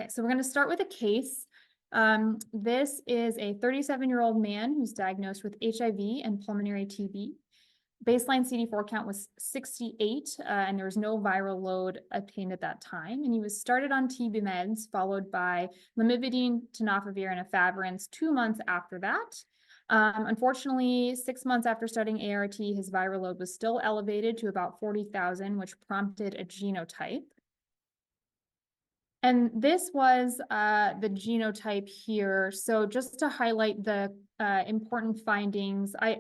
right, so we're going to start with a case. This is a 37-year-old man who's diagnosed with HIV and pulmonary TB. Baseline CD4 count was 68, and there was no viral load obtained at that time. And he was started on TB meds, followed by lamivudine, tenofovir, and efavirenz 2 months after that. Unfortunately, 6 months after starting ART, his viral load was still elevated to about 40,000, which prompted a genotype. And this was the genotype here. So just to highlight the important findings, I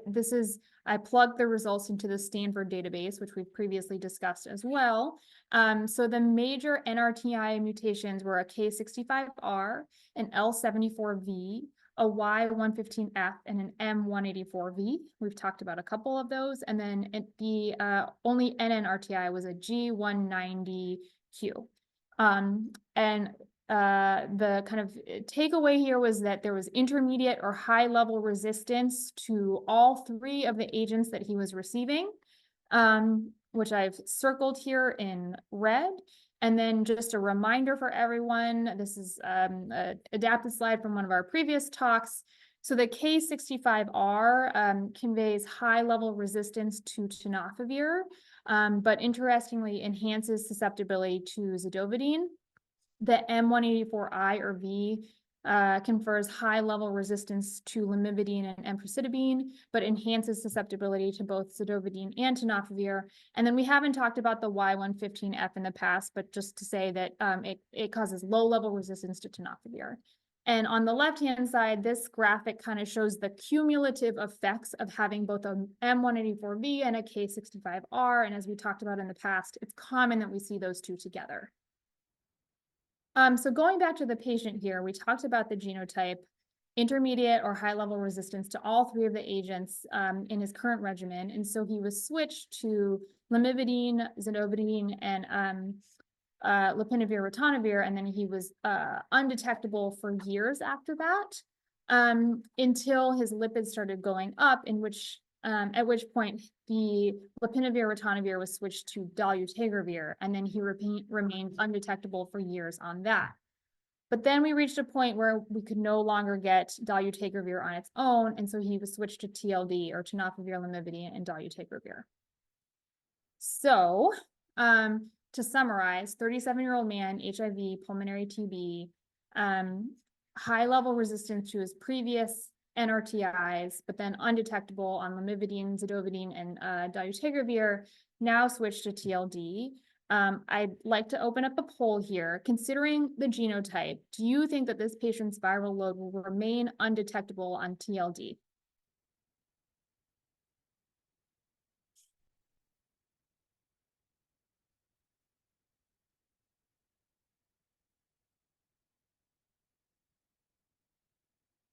plugged the results into the Stanford database, which we've previously discussed as well. So the major NRTI mutations were a K65R, an L74V, a Y115F, and an M184V. We've talked about a couple of those. And then the only NNRTI was a G190Q. The kind of takeaway here was that there was intermediate or high level resistance to all 3 of the agents that he was receiving, which I've circled here in red. And then just a reminder for everyone, this is an adapted slide from one of our previous talks. So the K65R conveys high level resistance to tenofovir, but interestingly enhances susceptibility to zidovudine. The M184I or V confers high level resistance to lamivudine and emtricitabine, but enhances susceptibility to both zidovudine and tenofovir. And then we haven't talked about the Y115F in the past, but just to say that it causes low level resistance to tenofovir. And on the left-hand side, this graphic kind of shows the cumulative effects of having both a M184V and a K65R. And as we talked about in the past, it's common that we see those 2 together. So going back to the patient here, we talked about the genotype, intermediate or high-level resistance to all 3 of the agents in his current regimen. And so he was switched to lamivudine, zidovudine, and lopinavir, ritonavir, and then he was undetectable for years after that, until his lipids started going up, at which point the lopinavir, ritonavir was switched to dolutegravir, and then he remained undetectable for years on that. But then we reached a point where we could no longer get dolutegravir on its own, and so he was switched to TLD, or tenofovir, lamivudine, and dolutegravir. So, to summarize, 37-year-old man, HIV, pulmonary TB, high-level resistance to his previous NRTIs, but then undetectable on lamivudine, zidovudine, and dolutegravir, now switched to TLD. I'd like to open up a poll here. Considering the genotype, do you think that this patient's viral load will remain undetectable on TLD?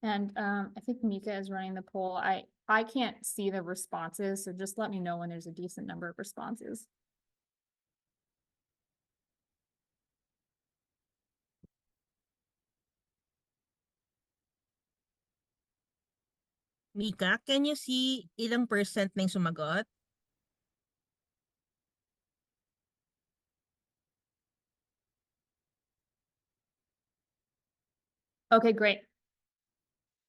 And I think Mika is running the poll. I can't see the responses, so just let me know when there's a decent number of responses. Mika, can you see ilang percent ng sumagot? Okay, great.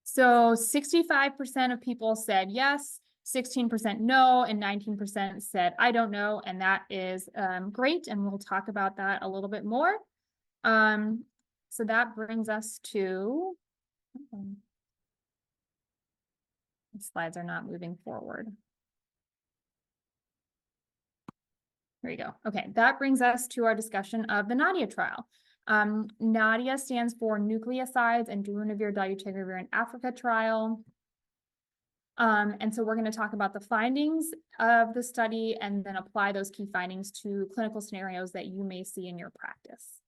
So 65% of people said yes, 16% no, and 19% said I don't know, and that is great, and we'll talk about that a little bit more. So that brings us to, the slides are not moving forward. There you go. Okay, that brings us to our discussion of the NADIA trial. NADIA stands for Nucleosides and Darunavir Dolutegravir in Africa trial. And so we're going to talk about the findings of the study and then apply those key findings to clinical scenarios that you may see in your practice.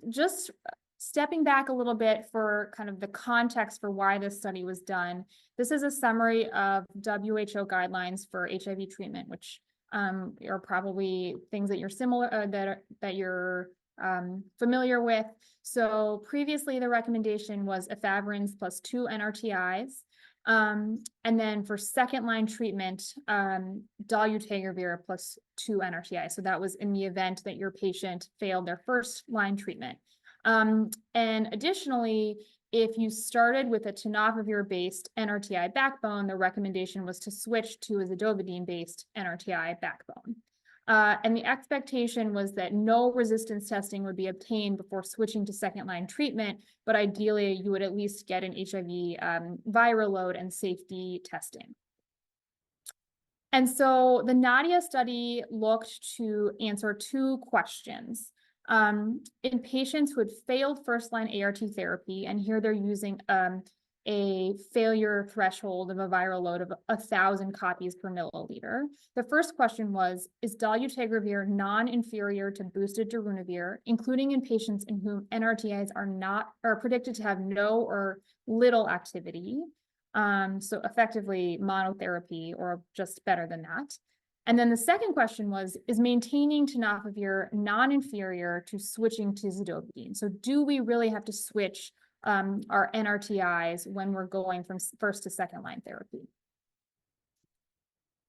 Just stepping back a little bit for kind of the context for why this study was done. This is a summary of WHO guidelines for HIV treatment, which are probably things that you're familiar with. So previously the recommendation was efavirenz plus 2 NRTIs. And then for second line treatment, dolutegravir plus 2 NRTI. So that was in the event that your patient failed their first line treatment. And additionally, if you started with a tenofovir-based NRTI backbone, the recommendation was to switch to a zidovudine-based NRTI backbone. And the expectation was that no resistance testing would be obtained before switching to second-line treatment, but ideally you would at least get an HIV viral load and safety testing. And so the NADIA study looked to answer 2 questions. In patients who had failed first-line ART therapy, and here they're using a failure threshold of a viral load of 1,000 copies per milliliter. The first question was, is dolutegravir non-inferior to boosted darunavir, including in patients in whom NRTIs are predicted to have no or little activity? So effectively monotherapy or just better than that. And then the second question was, is maintaining tenofovir non-inferior to switching to zidovudine? So do we really have to switch our NRTIs when we're going from first to second line therapy?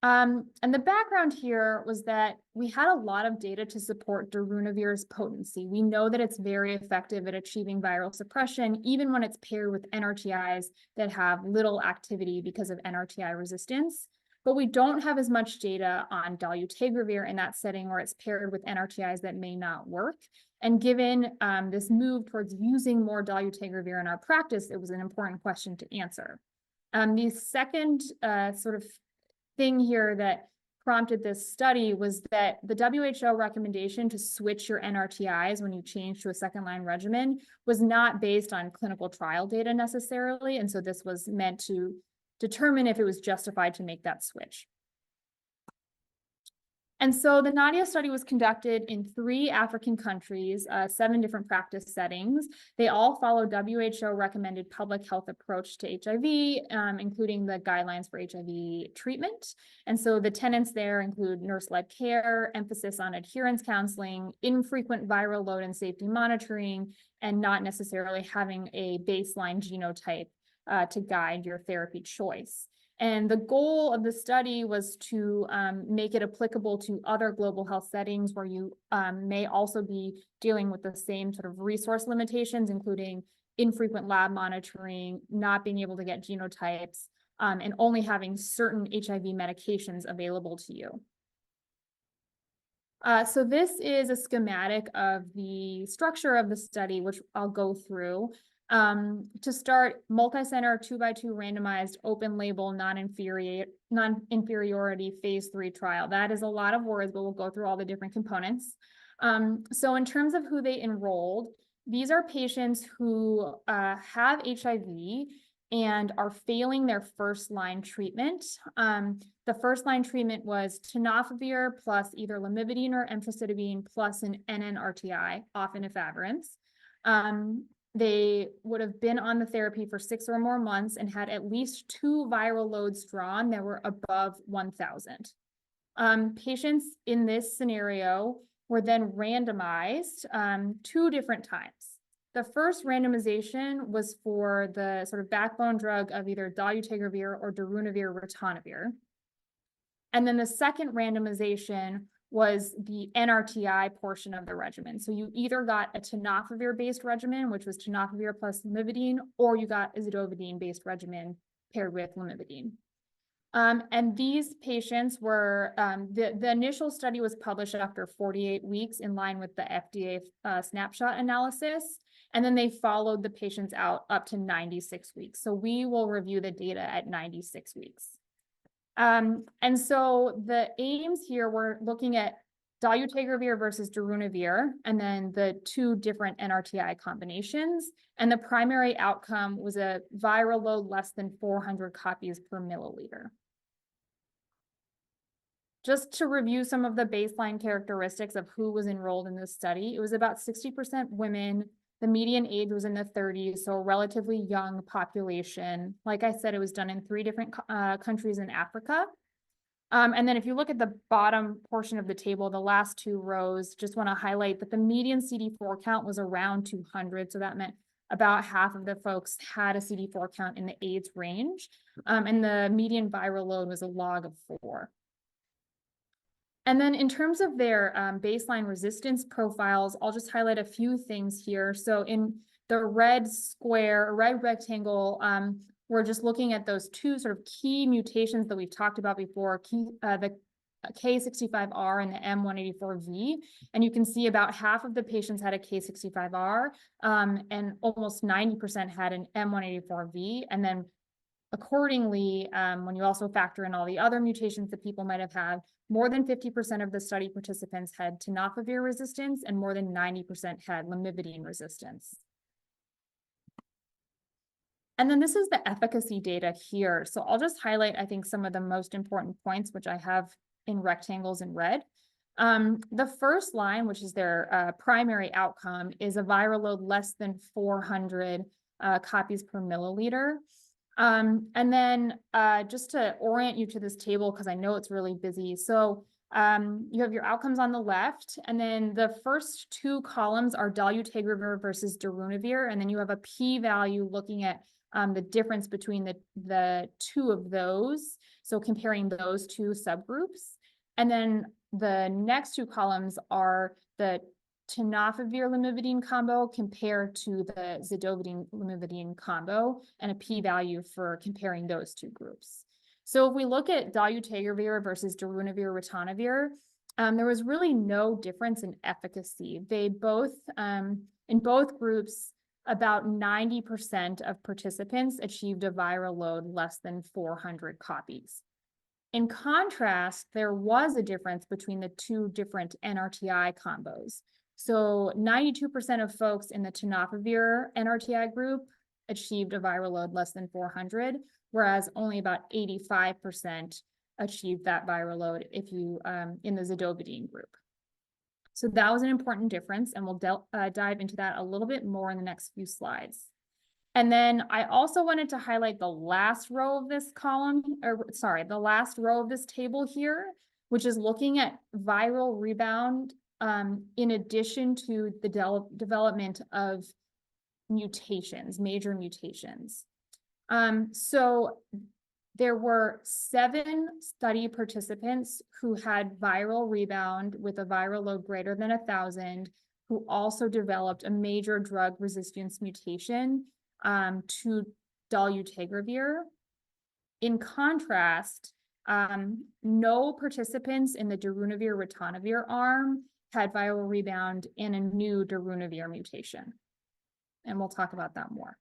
And the background here was that we had a lot of data to support darunavir's potency. We know that it's very effective at achieving viral suppression, even when it's paired with NRTIs that have little activity because of NRTI resistance. But we don't have as much data on dolutegravir in that setting where it's paired with NRTIs that may not work. And given this move towards using more dolutegravir in our practice, it was an important question to answer. The second sort of thing here that prompted this study was that the WHO recommendation to switch your NRTIs when you change to a second-line regimen was not based on clinical trial data necessarily. And so this was meant to determine if it was justified to make that switch. And so the NADIA study was conducted in 3 African countries, 7 different practice settings. They all follow WHO recommended public health approach to HIV, including the guidelines for HIV treatment. And so the tenets there include nurse-led care, emphasis on adherence counseling, infrequent viral load and safety monitoring, and not necessarily having a baseline genotype to guide your therapy choice. And the goal of the study was to make it applicable to other global health settings where you may also be dealing with the same sort of resource limitations, including infrequent lab monitoring, not being able to get genotypes, and only having certain HIV medications available to you. So this is a schematic of the structure of the study, which I'll go through. To start, multi-center 2x2 randomized open label non-inferiority phase 3 trial. That is a lot of words, but we'll go through all the different components. So in terms of who they enrolled, these are patients who have HIV and are failing their first line treatment. The first line treatment was tenofovir plus either lamivudine or emtricitabine plus an NNRTI, often efavirenz. They would have been on the therapy for 6 or more months and had at least 2 viral loads drawn that were above 1,000. Patients in this scenario were then randomized 2 different times. The first randomization was for the sort of backbone drug of either dolutegravir or darunavir ritonavir. And then the second randomization was the NRTI portion of the regimen. So you either got a tenofovir-based regimen, which was tenofovir plus lamivudine, or you got a zidovudine-based regimen paired with lamivudine. And these patients were, the initial study was published after 48 weeks in line with the FDA snapshot analysis. And then they followed the patients out up to 96 weeks. So we will review the data at 96 weeks. And so the aims here were looking at dolutegravir versus darunavir, and then the 2 different NRTI combinations. And the primary outcome was a viral load less than 400 copies per milliliter. Just to review some of the baseline characteristics of who was enrolled in this study, it was about 60% women. The median age was in the 30s, so a relatively young population. Like I said, it was done in 3 different countries in Africa. And then if you look at the bottom portion of the table, the last 2 rows, just want to highlight that the median CD4 count was around 200. So that meant about half of the folks had a CD4 count in the AIDS range, and the median viral load was a log of 4. And then in terms of their baseline resistance profiles, I'll just highlight a few things here. So in the red square, red rectangle, we're just looking at those two sort of key mutations that we've talked about before, the K65R and the M184V. And you can see about half of the patients had a K65R, and almost 90% had an M184V. And then accordingly, when you also factor in all the other mutations that people might have had, more than 50% of the study participants had tenofovir resistance and more than 90% had lamivudine resistance. And then this is the efficacy data here. So I'll just highlight, I think, some of the most important points, which I have in rectangles in red. The first line, which is their primary outcome, is a viral load less than 400 copies per milliliter. And then just to orient you to this table, because I know it's really busy. So you have your outcomes on the left, and then the first two columns are dolutegravir versus darunavir, and then you have a p-value looking at the difference between the two of those, so comparing those two subgroups. And then the next two columns are the tenofovir lamivudine combo compared to the zidovudine lamivudine combo, and a p-value for comparing those two groups. So if we look at dolutegravir versus darunavir ritonavir, there was really no difference in efficacy. They both, in both groups, about 90% of participants achieved a viral load less than 400 copies. In contrast, there was a difference between the two different NRTI combos. So 92% of folks in the tenofovir NRTI group achieved a viral load less than 400, whereas only about 85% achieved that viral load if you in the zidovudine group. So that was an important difference, and we'll dive into that a little bit more in the next few slides. And then I also wanted to highlight the last row of this column, or sorry, the last row of this table here, which is looking at viral rebound in addition to the development of mutations, major mutations. So there were 7 study participants who had viral rebound with a viral load greater than 1,000, who also developed a major drug resistance mutation to dolutegravir. In contrast, no participants in the darunavir ritonavir arm had viral rebound in a new darunavir mutation. And we'll talk about that more.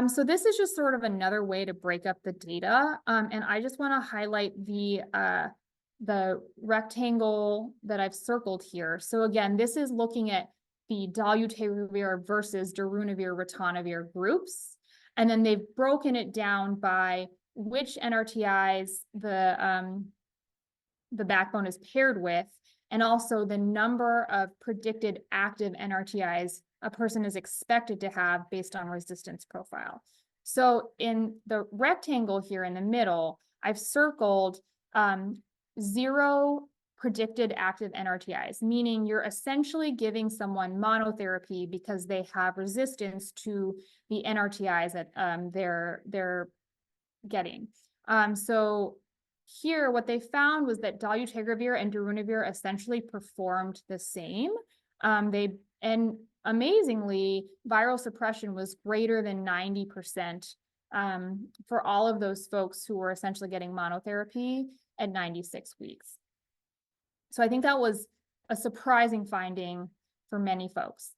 So this is just sort of another way to break up the data. And I just want to highlight the rectangle that I've circled here. So again, this is looking at the dolutegravir versus darunavir ritonavir groups. And then they've broken it down by which NRTIs the backbone is paired with, and also the number of predicted active NRTIs a person is expected to have based on resistance profile. So in the rectangle here in the middle, I've circled 0 predicted active NRTIs, meaning you're essentially giving someone monotherapy because they have resistance to the NRTIs that they're getting. So here, what they found was that dolutegravir and darunavir essentially performed the same. And amazingly, viral suppression was greater than 90% for all of those folks who were essentially getting monotherapy at 96 weeks. So I think that was a surprising finding for many folks.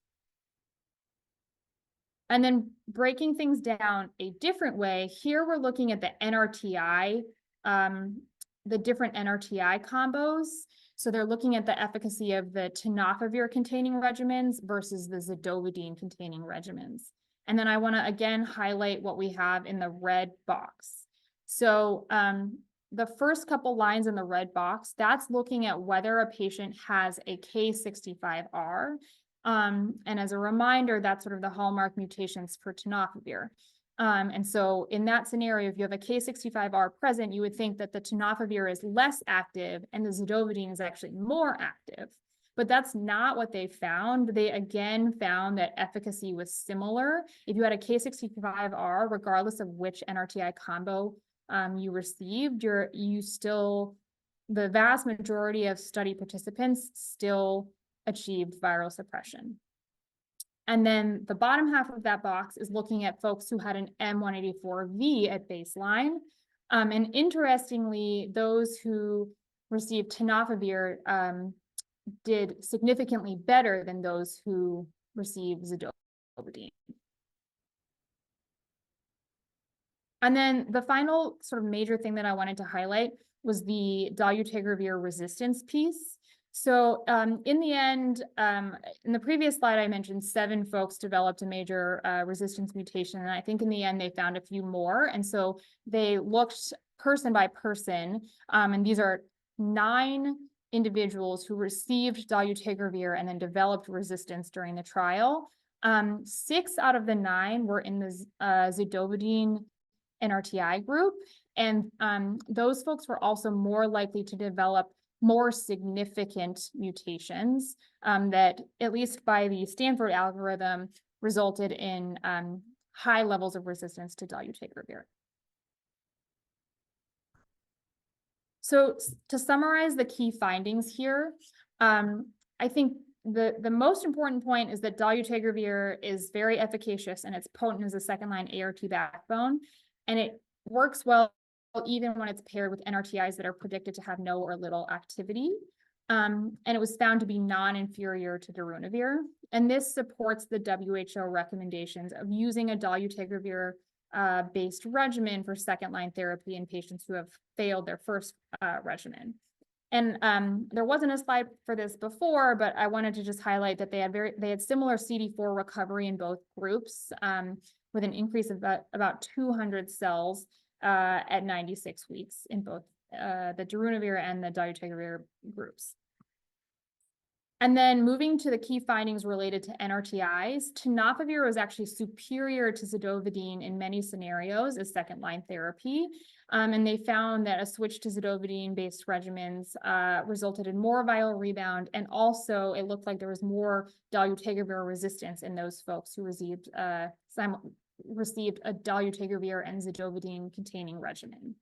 And then breaking things down a different way, here we're looking at the NRTI, the different NRTI combos. So they're looking at the efficacy of the tenofovir containing regimens versus the zidovudine containing regimens. And then I want to again highlight what we have in the red box. So the first couple lines in the red box, that's looking at whether a patient has a K65R. And as a reminder, that's sort of the hallmark mutations for tenofovir. And so in that scenario, if you have a K65R present, you would think that the tenofovir is less active and the zidovudine is actually more active. but that's not what they found. They again found that efficacy was similar. If you had a K65R, regardless of which NRTI combo you received, the vast majority of study participants still achieved viral suppression. And then the bottom half of that box is looking at folks who had an M184V at baseline. And interestingly, those who received tenofovir did significantly better than those who received zidovudine. And then the final sort of major thing that I wanted to highlight was the dolutegravir resistance piece. So in the end, in the previous slide, I mentioned 7 folks developed a major resistance mutation. And I think in the end, they found a few more. And so they looked person by person. And these are 9 individuals who received dolutegravir and then developed resistance during the trial. 6 out of the 9 were in the zidovudine NRTI group. And those folks were also more likely to develop more significant mutations that, at least by the Stanford algorithm, resulted in high levels of resistance to dolutegravir. So to summarize the key findings here, I think the most important point is that dolutegravir is very efficacious and it's potent as a second-line ART backbone, and it works well even when it's paired with NRTIs that are predicted to have no or little activity. And it was found to be non-inferior to darunavir. And this supports the WHO recommendations of using a dolutegravir based regimen for second-line therapy in patients who have failed their first regimen. And there wasn't a slide for this before, but I wanted to just highlight that they had similar CD4 recovery in both groups, with an increase of about 200 cells at 96 weeks in both the darunavir and the dolutegravir groups. And then moving to the key findings related to NRTIs, tenofovir was actually superior to zidovudine in many scenarios as second-line therapy. And they found that a switch to zidovudine-based regimens resulted in more viral rebound, and also it looked like there was more dolutegravir resistance in those folks who received a dolutegravir and zidovudine containing regimen.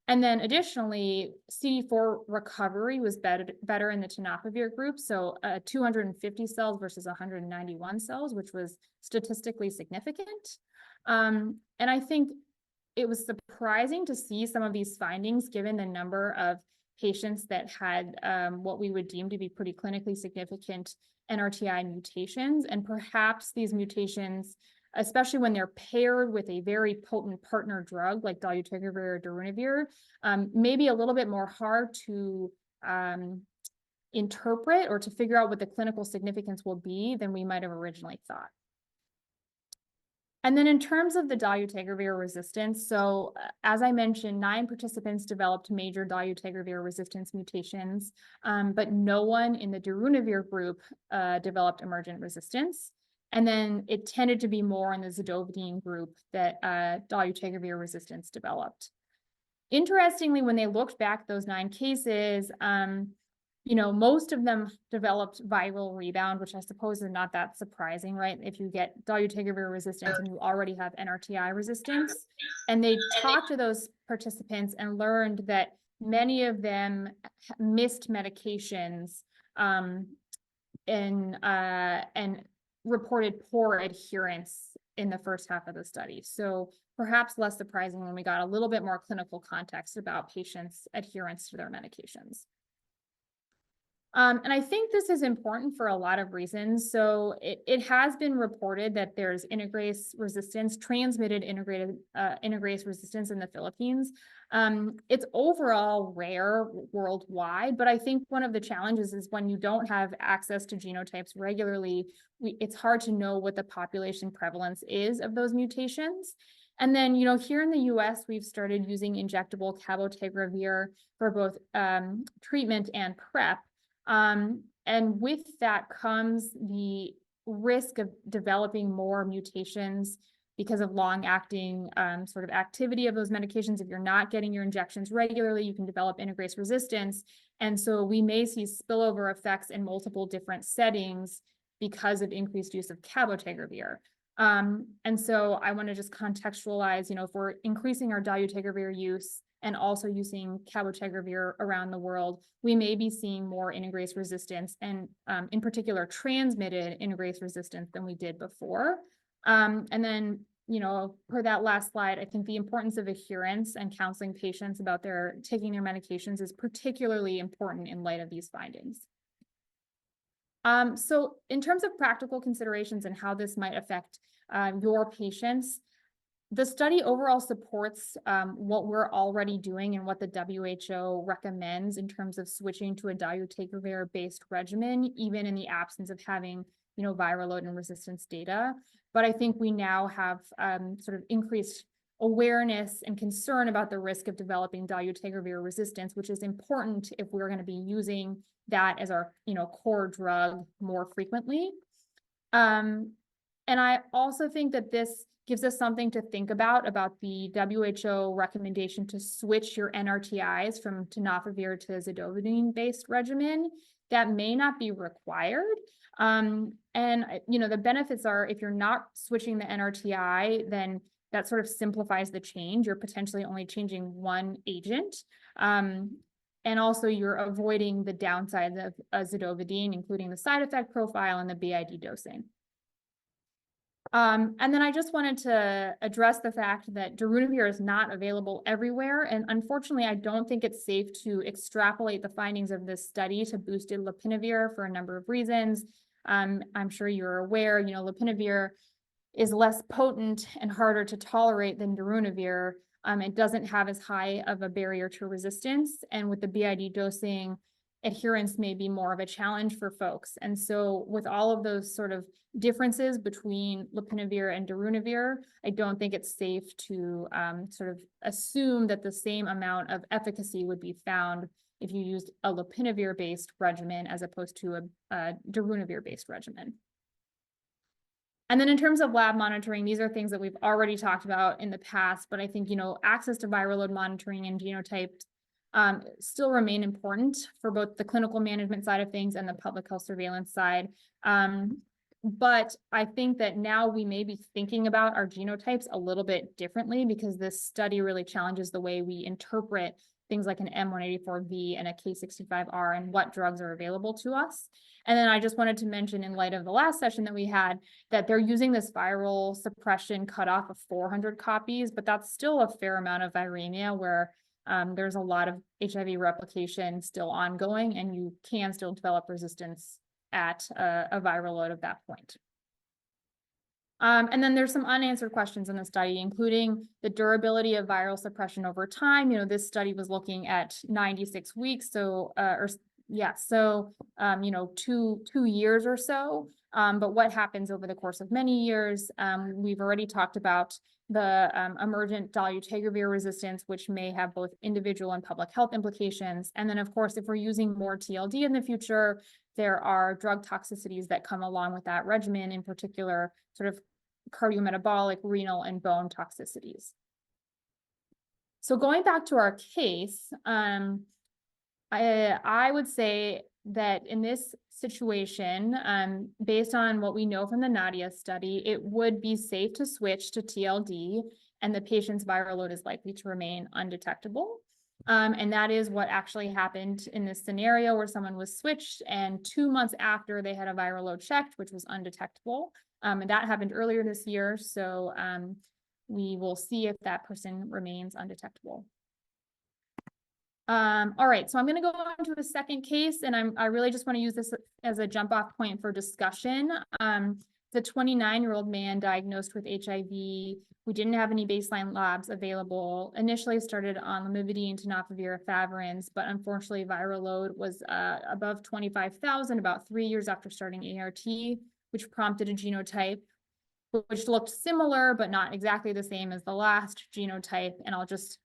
And then additionally, CD4 recovery was better in the tenofovir group, so 250 cells versus 191 cells, which was statistically significant. And I think it was surprising to see some of these findings given the number of patients that had what we would deem to be pretty clinically significant NRTI mutations. And perhaps these mutations, especially when they're paired with a very potent partner drug like dolutegravir or darunavir, may be a little bit more hard to interpret or to figure out what the clinical significance will be than we might have originally thought. And then in terms of the dolutegravir resistance, so as I mentioned, 9 participants developed major dolutegravir resistance mutations, but no one in the darunavir group developed emergent resistance. And then it tended to be more in the zidovudine group that dolutegravir resistance developed. Interestingly, when they looked back those 9 cases, most of them developed viral rebound, which I suppose is not that surprising, right? If you get dolutegravir resistance and you already have NRTI resistance. And they talked to those participants and learned that many of them missed medications and reported poor adherence in the first half of the study. So perhaps less surprising when we got a little bit more clinical context about patients' adherence to their medications. And I think this is important for a lot of reasons. So it has been reported that there's integrase resistance, transmitted integrase resistance in the Philippines. It's overall rare worldwide, but I think one of the challenges is when you don't have access to genotypes regularly, it's hard to know what the population prevalence is of those mutations. And then, here in the US, we've started using injectable cabotegravir for both treatment and PrEP. And with that comes the risk of developing more mutations because of long-acting sort of activity of those medications. If you're not getting your injections regularly, you can develop integrase resistance. And so we may see spillover effects in multiple different settings because of increased use of cabotegravir. And so I want to just contextualize, if we're increasing our dolutegravir use and also using cabotegravir around the world, we may be seeing more integrase resistance and in particular transmitted integrase resistance than we did before. And then, per that last slide, I think the importance of adherence and counseling patients about taking their medications is particularly important in light of these findings. So in terms of practical considerations and how this might affect your patients, the study overall supports what we're already doing and what the WHO recommends in terms of switching to a dolutegravir-based regimen, even in the absence of having, viral load and resistance data. But I think we now have sort of increased awareness and concern about the risk of developing dolutegravir resistance, which is important if we're going to be using that as our, core drug more frequently. And I also think that this gives us something to think about the WHO recommendation to switch your NRTIs from tenofovir to zidovudine-based regimen. That may not be required. And, the benefits are if you're not switching the NRTI, then that sort of simplifies the change. You're potentially only changing one agent. And also you're avoiding the downsides of zidovudine, including the side effect profile and the BID dosing. And then I just wanted to address the fact that darunavir is not available everywhere. And unfortunately, I don't think it's safe to extrapolate the findings of this study to boosted lopinavir for a number of reasons. I'm sure you're aware, lopinavir is less potent and harder to tolerate than darunavir. It doesn't have as high of a barrier to resistance. And with the BID dosing, adherence may be more of a challenge for folks. And so with all of those sort of differences between lopinavir and darunavir, I don't think it's safe to sort of assume that the same amount of efficacy would be found if you used a lopinavir-based regimen as opposed to a darunavir-based regimen. And then in terms of lab monitoring, these are things that we've already talked about in the past, but I think, access to viral load monitoring and genotype still remain important for both the clinical management side of things and the public health surveillance side. But I think that now we may be thinking about our genotypes a little bit differently because this study really challenges the way we interpret things like an M184V and a K65R and what drugs are available to us. And then I just wanted to mention in light of the last session that we had that they're using this viral suppression cutoff of 400 copies, but that's still a fair amount of viremia where there's a lot of HIV replication still ongoing and you can still develop resistance at a viral load of that point. And then there's some unanswered questions in the study, including the durability of viral suppression over time. This study was looking at 96 weeks, so 2 years or so. But what happens over the course of many years? We've already talked about the emergent dolutegravir resistance, which may have both individual and public health implications. And then, of course, if we're using more TLD in the future, there are drug toxicities that come along with that regimen, in particular, sort of cardiometabolic, renal, and bone toxicities. So going back to our case, I would say that in this situation, based on what we know from the NADIA study, it would be safe to switch to TLD and the patient's viral load is likely to remain undetectable. And that is what actually happened in this scenario where someone was switched and 2 months after they had a viral load checked, which was undetectable. And that happened earlier this year. So we will see if that person remains undetectable. All right, so I'm going to go on to the second case, and I really just want to use this as a jump off point for discussion. The 29-year-old man diagnosed with HIV. We didn't have any baseline labs available. Initially started on lamivudine, tenofovir, efavirenz, but unfortunately viral load was above 25,000 about 3 years after starting ART, which prompted a genotype which looked similar but not exactly the same as the last genotype. And I'll just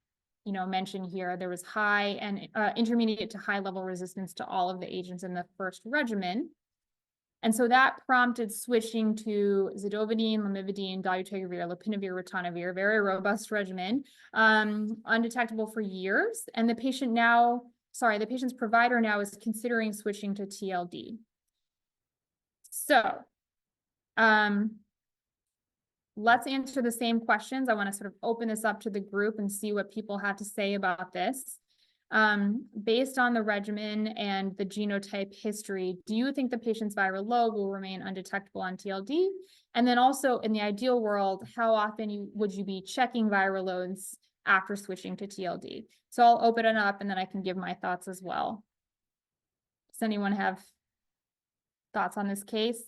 mention here, there was high and intermediate to high level resistance to all of the agents in the first regimen. And so that prompted switching to zidovudine, lamivudine, dolutegravir, lopinavir, ritonavir, very robust regimen, undetectable for years. And the patient's provider now is considering switching to TLD. So, let's answer the same questions. I want to sort of open this up to the group and see what people have to say about this. Based on the regimen and the genotype history, do you think the patient's viral load will remain undetectable on TLD? And then also in the ideal world, how often would you be checking viral loads after switching to TLD? So I'll open it up and then I can give my thoughts as well. Does anyone have thoughts on this case?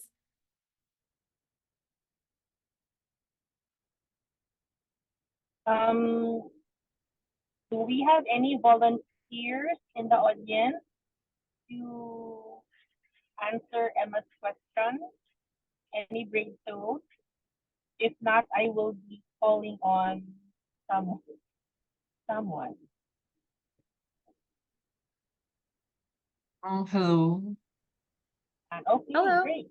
Do we have any volunteers in the audience to answer Emma's question? Any brave souls? If not, I will be calling on someone. Hello. And okay, Hello. great.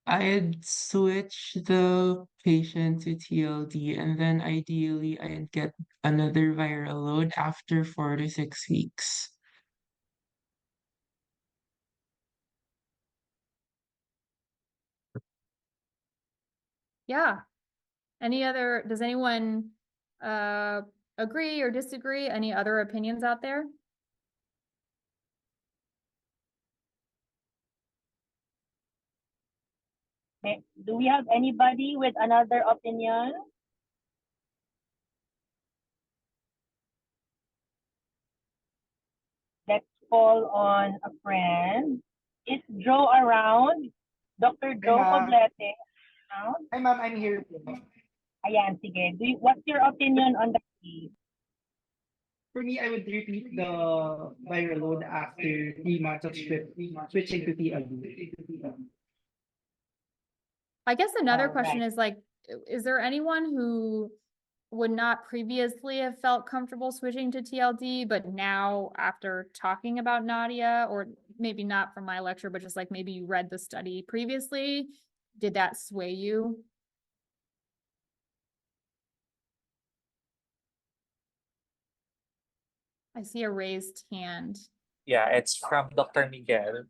I'd switch the patient to TLD and then ideally I'd get another viral load after 4 to 6 weeks. Yeah. Does anyone agree or disagree? Any other opinions out there? Do we have anybody with another opinion? Let's call on a friend. Is Joe around? Dr. Joe Poblete around? Hi, ma'am. I'm here. Ayan, sige. What's your opinion on the case? For me, I would repeat the viral load after 3 months of switching to TLD. I guess another question Right. is like, is there anyone who would not previously have felt comfortable switching to TLD, but now after talking about NADIA, or maybe not from my lecture, but just like maybe you read the study previously, did that sway you? I see a raised hand. Yeah, it's from Dr. Miguel.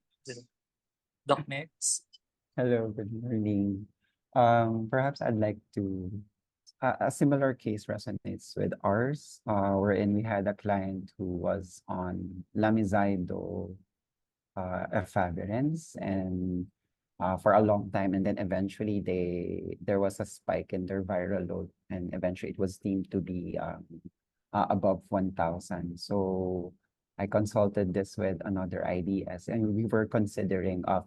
Doc Mix. Hello, good morning. Perhaps I'd like to, a similar case resonates with ours, wherein we had a client who was on Lamizido, efavirenz, and for a long time, and then eventually there was a spike in their viral load, and eventually it was deemed to be above 1,000. So I consulted this with another IDS, and we were considering of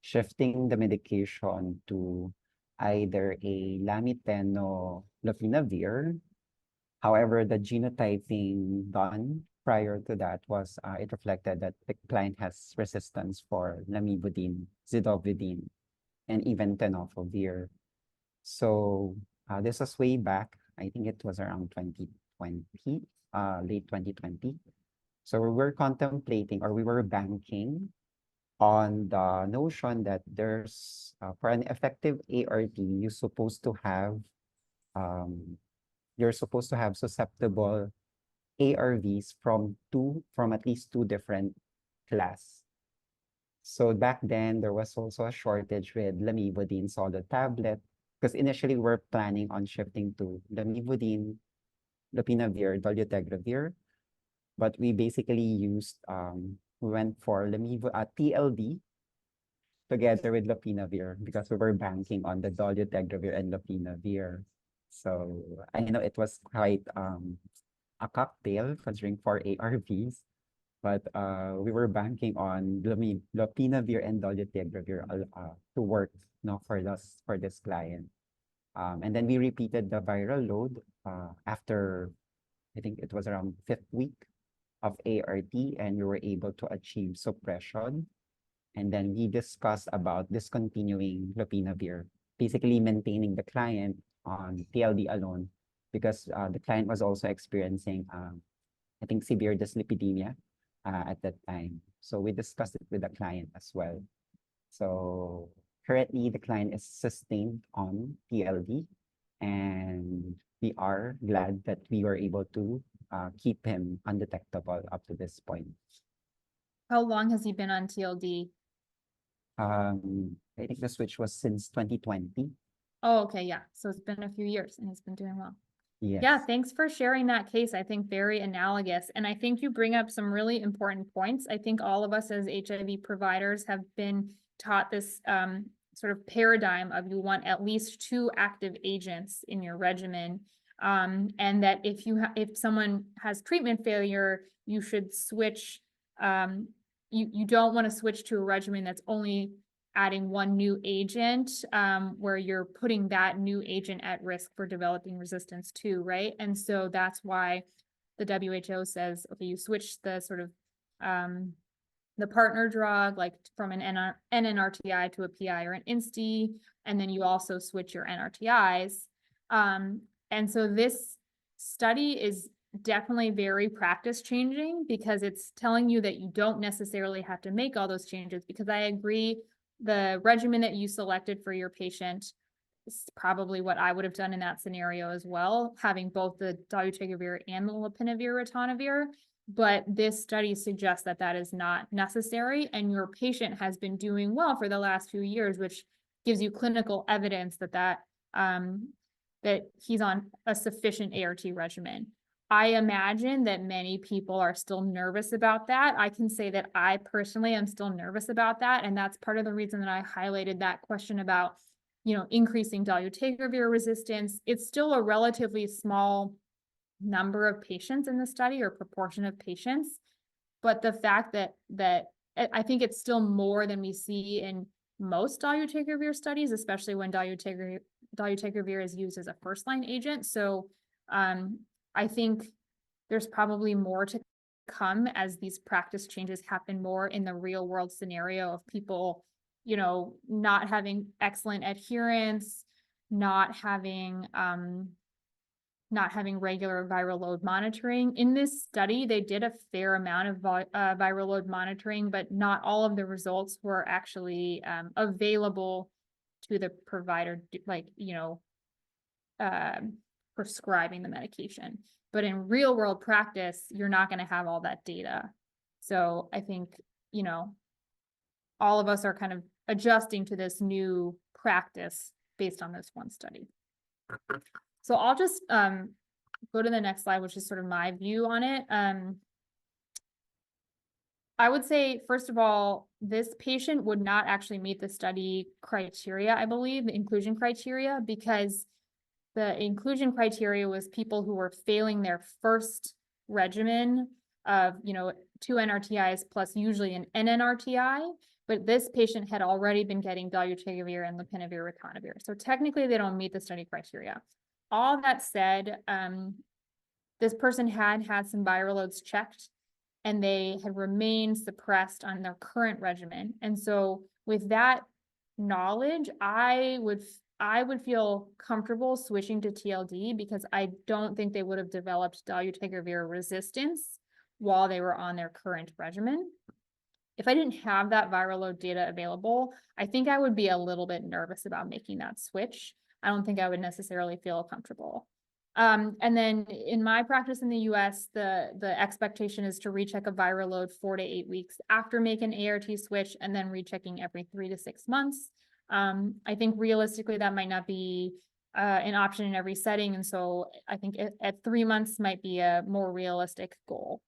shifting the medication to either a Lamitenno lopinavir. However, the genotyping done prior to that was it reflected that the client has resistance for lamivudine, zidovudine, and even tenofovir. So this was way back. I think it was around 2020, late 2020. So we were contemplating, or we were banking on the notion that there's for an effective ART, you're supposed to have susceptible ARVs from at least two different class. So back then there was also a shortage with lamivudine solid tablet, because initially we were planning on shifting to lamivudine, lopinavir, dolutegravir, but we basically used we went for TLD together with lopinavir because we were banking on the dolutegravir and lopinavir. So I know it was quite a cocktail considering 4 ARVs, but we were banking on lopinavir and dolutegravir to work for this client. And then we repeated the viral load after, I think it was around 5th week of ART, and we were able to achieve suppression. And then we discussed about discontinuing lopinavir, basically maintaining the client on TLD alone, because the client was also experiencing, I think, severe dyslipidemia at that time. So we discussed it with the client as well. So currently the client is sustained on TLD, and we are glad that we were able to keep him undetectable up to this point. How long has he been on TLD? I think the switch was since 2020. Oh, okay, yeah. So it's been a few years and he's been doing well. Yes. Yeah, thanks for sharing that case. I think very analogous. And I think you bring up some really important points. I think all of us as HIV providers have been taught this sort of paradigm of you want at least 2 active agents in your regimen. And that if someone has treatment failure, you should switch. You don't want to switch to a regimen that's only adding 1 new agent, where you're putting that new agent at risk for developing resistance too, right? And so that's why the WHO says, okay, you switch the sort of the partner drug, like from an NNRTI to a PI or an INSTI, and then you also switch your NRTIs. And so this study is definitely very practice changing because it's telling you that you don't necessarily have to make all those changes, because I agree the regimen that you selected for your patient is probably what I would have done in that scenario as well, having both the dolutegravir and the lopinavir/ritonavir. But this study suggests that that is not necessary, and your patient has been doing well for the last few years, which gives you clinical evidence that that he's on a sufficient ART regimen. I imagine that many people are still nervous about that. I can say that I personally am still nervous about that. And that's part of the reason that I highlighted that question about, increasing dolutegravir resistance. It's still a relatively small number of patients in the study, or proportion of patients. But the fact that I think it's still more than we see in most dolutegravir studies, especially when dolutegravir is used as a first-line agent. So I think there's probably more to come as these practice changes happen more in the real world scenario of people, not having excellent adherence, not having regular viral load monitoring. In this study, they did a fair amount of viral load monitoring, but not all of the results were actually available to the provider, prescribing the medication. But in real world practice, you're not going to have all that data. So I think, all of us are kind of adjusting to this new practice based on this one study. So I'll just go to the next slide, which is sort of my view on it. I would say, first of all, this patient would not actually meet the study criteria, I believe, the inclusion criteria, because the inclusion criteria was people who were failing their first regimen of, 2 NRTIs plus usually an NNRTI, but this patient had already been getting dolutegravir and lopinavir/ritonavir. So technically they don't meet the study criteria. All that said, this person had some viral loads checked, and they had remained suppressed on their current regimen. And so with that knowledge, I would feel comfortable switching to TLD, because I don't think they would have developed dolutegravir resistance while they were on their current regimen. If I didn't have that viral load data available, I think I would be a little bit nervous about making that switch. I don't think I would necessarily feel comfortable. And then in my practice in the US, the expectation is to recheck a viral load 4 to 8 weeks after making an ART switch, and then rechecking every 3 to 6 months. I think realistically that might not be an option in every setting. And so I think at 3 months might be a more realistic goal.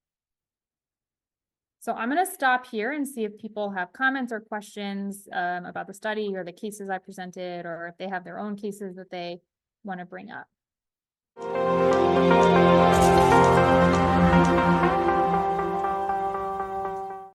So I'm going to stop here and see if people have comments or questions about the study or the cases I presented, or if they have their own cases that they want to bring up.